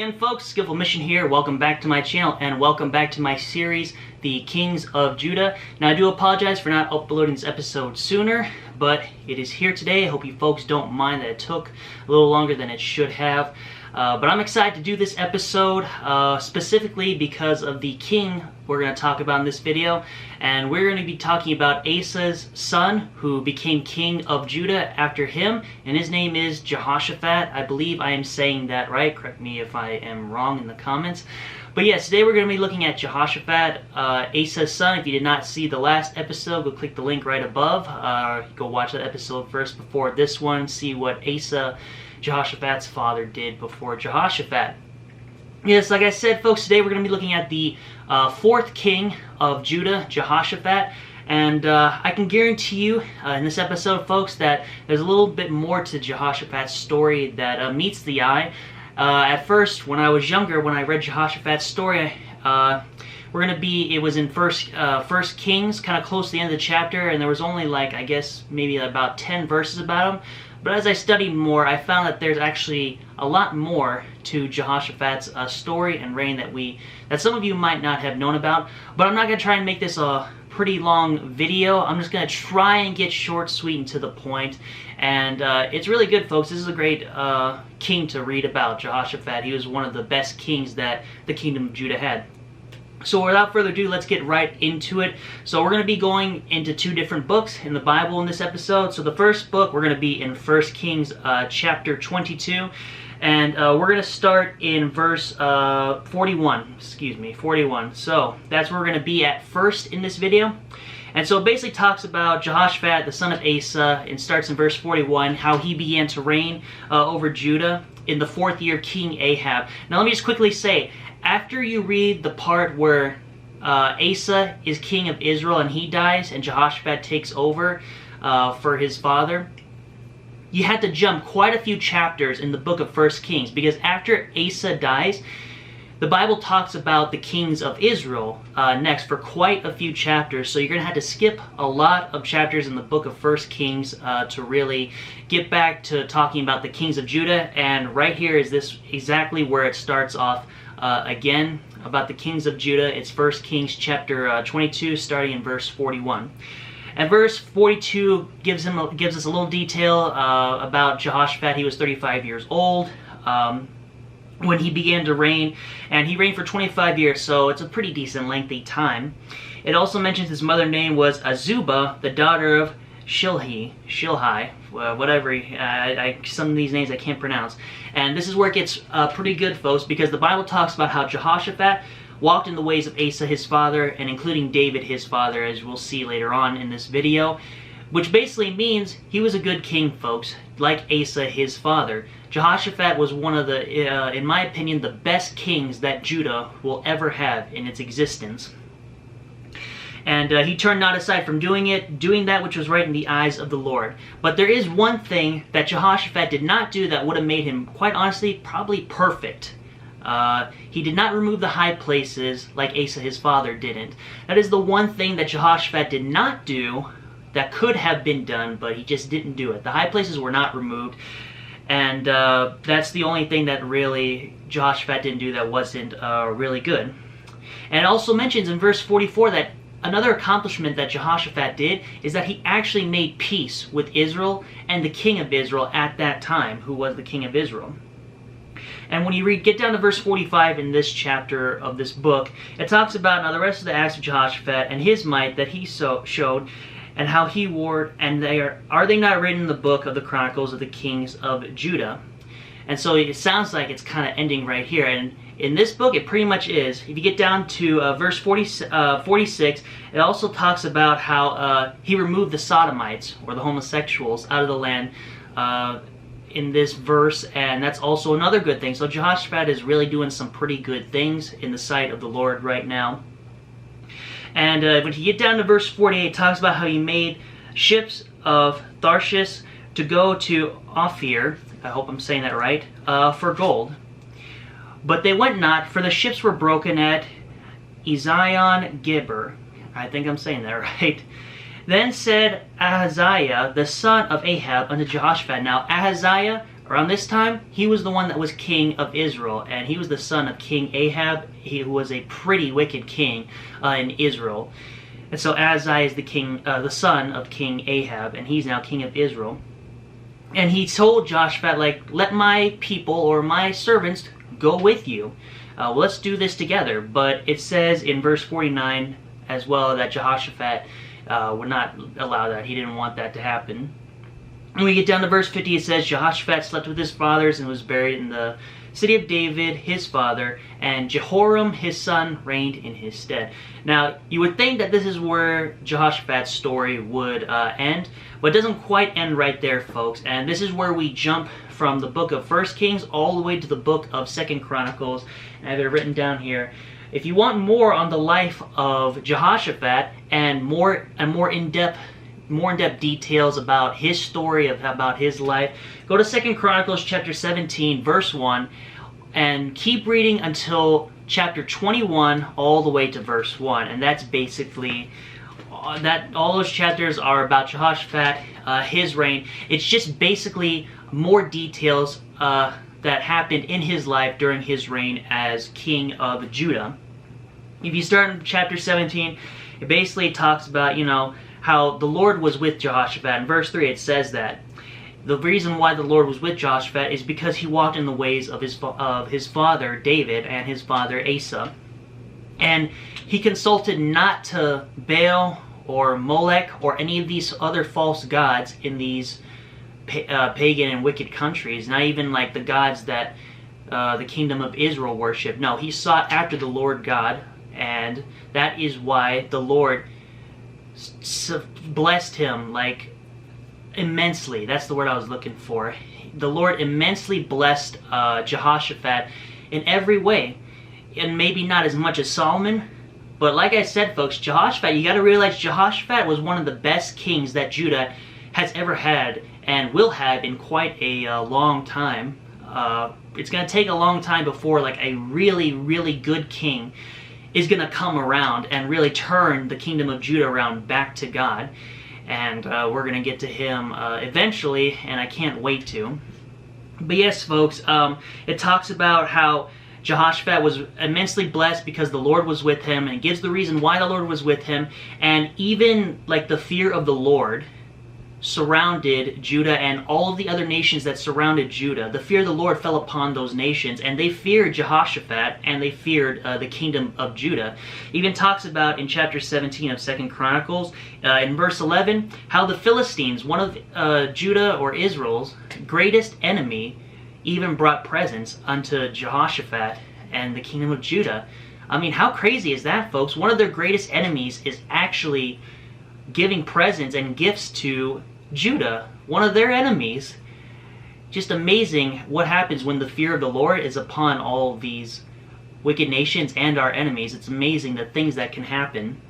again, folks. Skillful Mission here. Welcome back to my channel and welcome back to my series, The Kings of Judah. Now, I do apologize for not uploading this episode sooner, but it is here today. I hope you folks don't mind that it took a little longer than it should have. But I'm excited to do this episode specifically because of the king we're going to talk about in this video. And we're going to be talking about Asa's son, who became king of Judah after him. And his name is Jehoshaphat. I believe I am saying that right. Correct me if I am wrong in the comments. But yes, today we're going to be looking at Jehoshaphat, Asa's son. If you did not see the last episode, go click the link right above. Go watch that episode first before this one. See what Jehoshaphat's father did before Jehoshaphat. Yes, like I said, folks, today we're going to be looking at the fourth king of Judah, Jehoshaphat. And I can guarantee you in this episode, folks, that there's a little bit more to Jehoshaphat's story that meets the eye. At first, when I was younger, when I read Jehoshaphat's story, it was in First Kings, kind of close to the end of the chapter, and there was only like, I guess, maybe about 10 verses about him. But as I studied more, I found that there's actually a lot more to Jehoshaphat's story and reign that some of you might not have known about. But I'm not going to try and make this a pretty long video. I'm just going to try and get short, sweet, and to the point. And it's really good, folks. This is a great king to read about, Jehoshaphat. He was one of the best kings that the kingdom of Judah had. So without further ado, let's get right into it. So we're going to be going into two different books in the Bible in this episode. So the first book, we're going to be in 1 Kings chapter 22. And we're going to start in verse 41. 41. So that's where we're going to be at first in this video. And so it basically talks about Jehoshaphat, the son of Asa, and starts in verse 41, how he began to reign over Judah in the 4th year of King Ahab. Now let me just quickly say, after you read the part where Asa is king of Israel and he dies and Jehoshaphat takes over for his father, you had to jump quite a few chapters in the book of 1 Kings, because after Asa dies, the Bible talks about the kings of Israel next for quite a few chapters. So you're going to have to skip a lot of chapters in the book of 1 Kings to really get back to talking about the kings of Judah. And right here is this exactly where it starts off again about the kings of Judah. It's 1 Kings chapter 22, starting in verse 41. And verse 42 gives us a little detail about Jehoshaphat. He was 35 years old when he began to reign, and he reigned for 25 years, so it's a pretty decent lengthy time. It also mentions his mother name was Azubah, the daughter of Shilhi, whatever. Some of these names I can't pronounce. And this is where it gets pretty good, folks, because the Bible talks about how Jehoshaphat walked in the ways of Asa, his father, and including David, his father, as we'll see later on in this video, which basically means he was a good king, folks, like Asa, his father. Jehoshaphat was one of the, in my opinion, the best kings that Judah will ever have in its existence. And he turned not aside from doing that which was right in the eyes of the Lord. But there is one thing that Jehoshaphat did not do that would have made him, quite honestly, probably perfect. He did not remove the high places like Asa, his father, didn't. That is the one thing that Jehoshaphat did not do that could have been done, but he just didn't do it. The high places were not removed. And that's the only thing that really Jehoshaphat didn't do that wasn't really good. And it also mentions in verse 44 that another accomplishment that Jehoshaphat did is that he actually made peace with Israel and the king of Israel at that time, who was the king of Israel. And when you get down to verse 45 in this chapter of this book, it talks about now the rest of the acts of Jehoshaphat and his might that he showed, and how he warred, and are they not written in the book of the Chronicles of the Kings of Judah? And so it sounds like it's kind of ending right here. And in this book, it pretty much is. If you get down to verse 46, it also talks about how he removed the Sodomites, or the homosexuals, out of the land in this verse, and that's also another good thing. So Jehoshaphat is really doing some pretty good things in the sight of the Lord right now. And when you get down to verse 48, it talks about how he made ships of Tarshish to go to Ophir, I hope I'm saying that right, for gold. But they went not, for the ships were broken at Ezion-Geber. I think I'm saying that right. Then said Ahaziah, the son of Ahab, unto Jehoshaphat. Now Ahaziah Around this time, he was the one that was king of Israel, and he was the son of King Ahab. He was a pretty wicked king in Israel. And so Ahaziah is the son of King Ahab, and he's now king of Israel. And he told Jehoshaphat, like, let my people or my servants go with you. Let's do this together. But it says in verse 49 as well that Jehoshaphat would not allow that. He didn't want that to happen. When we get down to verse 50, it says, Jehoshaphat slept with his fathers and was buried in the city of David, his father, and Jehoram, his son, reigned in his stead. Now, you would think that this is where Jehoshaphat's story would end, but it doesn't quite end right there, folks. And this is where we jump from the book of 1 Kings all the way to the book of 2 Chronicles. And I have it written down here. If you want more on the life of Jehoshaphat and more in-depth details about his story, about his life, go to 2 Chronicles chapter 17, verse 1, and keep reading until chapter 21 all the way to verse 1. And that's basically that. All those chapters are about Jehoshaphat, his reign. It's just basically more details that happened in his life during his reign as king of Judah. If you start in chapter 17, it basically talks about, how the Lord was with Jehoshaphat. In verse 3 it says that the reason why the Lord was with Jehoshaphat is because he walked in the ways of his father David and his father Asa. And he consulted not to Baal or Molech or any of these other false gods in these pagan and wicked countries, not even like the gods that the kingdom of Israel worshiped. No, he sought after the Lord God, and that is why the Lord blessed him like immensely. That's the word I was looking for. The Lord immensely blessed Jehoshaphat in every way, and maybe not as much as Solomon, but like I said, folks, Jehoshaphat, you got to realize Jehoshaphat was one of the best kings that Judah has ever had and will have in quite a long time. It's going to take a long time before like a really, really good king is going to come around and really turn the kingdom of Judah around back to God. And we're going to get to him eventually, and I can't wait to. But yes, folks, it talks about how Jehoshaphat was immensely blessed because the Lord was with him, and it gives the reason why the Lord was with him. And even like the fear of the Lord surrounded Judah and all of the other nations that surrounded Judah. The fear of the Lord fell upon those nations, and they feared Jehoshaphat, and they feared the kingdom of Judah. Even talks about in chapter 17 of 2 Chronicles, in verse 11, how the Philistines, one of Judah or Israel's greatest enemy, even brought presents unto Jehoshaphat and the kingdom of Judah. I mean, how crazy is that, folks? One of their greatest enemies is actually giving presents and gifts to Judah, one of their enemies. Just amazing what happens when the fear of the Lord is upon all these wicked nations and our enemies. It's amazing the things that can happen.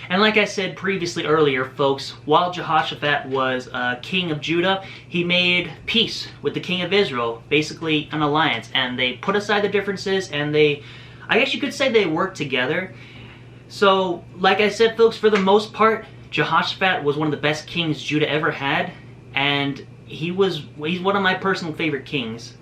And like I said previously earlier, folks, while Jehoshaphat was king of Judah, he made peace with the king of Israel, basically an alliance, and they put aside the differences, and I guess you could say they worked together. So, like I said, folks, for the most part, Jehoshaphat was one of the best kings Judah ever had, and he's one of my personal favorite kings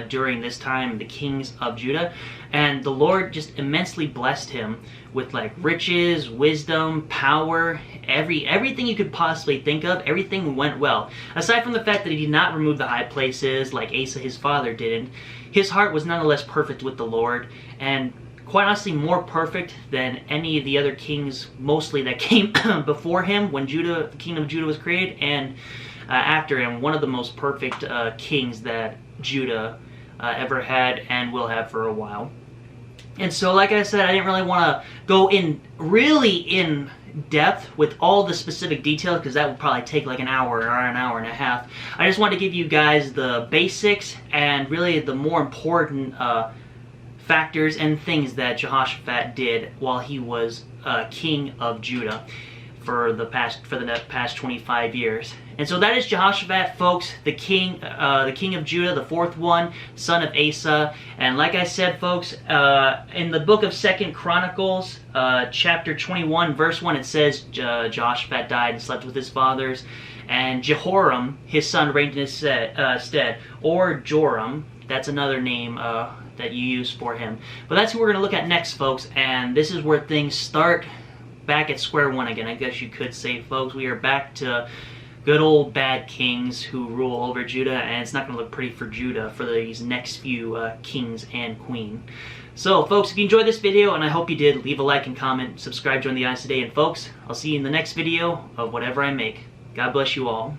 during this time, the kings of Judah. And the Lord just immensely blessed him with like riches, wisdom, power, everything you could possibly think of. Everything went well. Aside from the fact that he did not remove the high places like Asa his father didn't, his heart was nonetheless perfect with the Lord, and quite honestly more perfect than any of the other kings mostly that came before him when the kingdom of Judah was created, and after him, one of the most perfect kings that Judah ever had and will have for a while. And so, like I said, I didn't really want to go really in depth with all the specific details, because that would probably take like an hour or an hour and a half. I just wanted to give you guys the basics and really the more important factors and things that Jehoshaphat did while he was king of Judah for the past 25 years. And so that is Jehoshaphat, folks, the king of Judah, the fourth one, son of Asa. And like I said, folks, in the book of 2 Chronicles, chapter 21, verse 1, it says Jehoshaphat died and slept with his fathers, and Jehoram, his son, reigned in his stead, or Joram. That's another name that you use for him. But that's who we're going to look at next, folks, and this is where things start back at square one again, I guess you could say, folks. We are back to good old bad kings who rule over Judah, and it's not going to look pretty for Judah for these next few kings and queen. So, folks, if you enjoyed this video, and I hope you did, leave a like and comment, subscribe, join the Eyes Today, and folks, I'll see you in the next video of whatever I make. God bless you all.